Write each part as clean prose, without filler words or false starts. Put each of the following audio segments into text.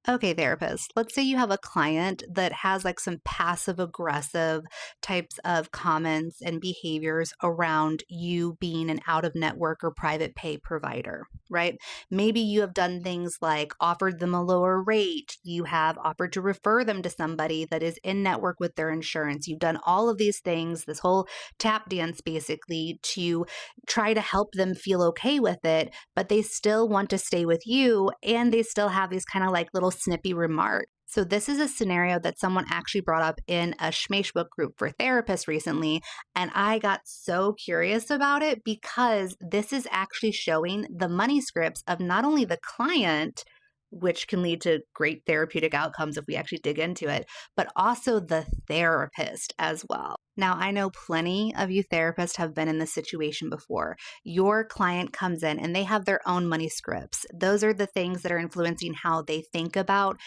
Okay, therapist, let's say you have a client that has like some passive aggressive types of comments and behaviors around you being an out of network or private pay provider, right? Maybe you have done things like offered them a lower rate. You have offered to refer them to somebody that is in network with their insurance. You've done all of these things, this whole tap dance basically, to try to help them feel okay with it, but they still want to stay with you and they still have these kind of like little snippy remarks. So this is a scenario that someone actually brought up in a Schmashbook group for therapists recently, and I got so curious about it because this is actually showing the money scripts of not only the client, which can lead to great therapeutic outcomes if we actually dig into it, but also the therapist as well. Now, I know plenty of you therapists have been in this situation before. Your client comes in and they have their own money scripts. Those are the things that are influencing how they think about,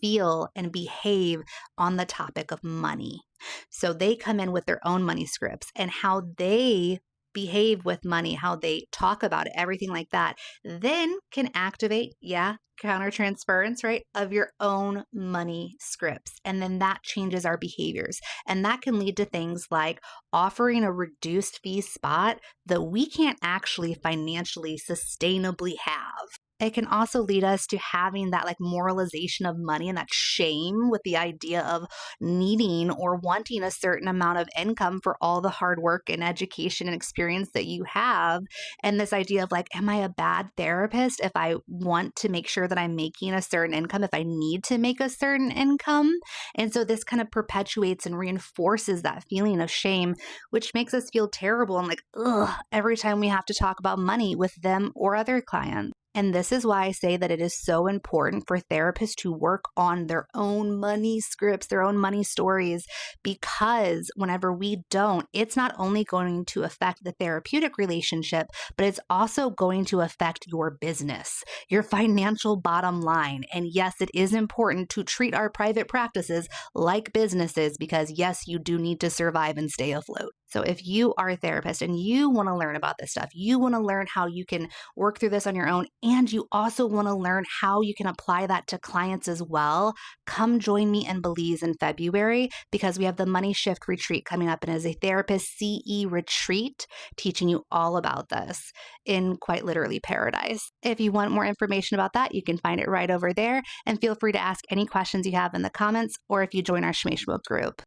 feel, and behave on the topic of money. So they come in with their own money scripts and how they behave with money, how they talk about it, everything like that, then can activate, countertransference, right, of your own money scripts. And then that changes our behaviors. And that can lead to things like offering a reduced fee spot that we can't actually financially sustainably have. It can also lead us to having that like moralization of money and that shame with the idea of needing or wanting a certain amount of income for all the hard work and education and experience that you have. And this idea of like, am I a bad therapist if I want to make sure that I'm making a certain income, if I need to make a certain income? And so this kind of perpetuates and reinforces that feeling of shame, which makes us feel terrible and like, ugh, every time we have to talk about money with them or other clients. And this is why I say that it is so important for therapists to work on their own money scripts, their own money stories, because whenever we don't, it's not only going to affect the therapeutic relationship, but it's also going to affect your business, your financial bottom line. And yes, it is important to treat our private practices like businesses because yes, you do need to survive and stay afloat. So if you are a therapist and you want to learn about this stuff, you want to learn how you can work through this on your own, and you also want to learn how you can apply that to clients as well, come join me in Belize in February because we have the Money Shift Retreat coming up, and as a therapist CE retreat, teaching you all about this in quite literally paradise. If you want more information about that, you can find it right over there, and feel free to ask any questions you have in the comments or if you join our Schmashbook group.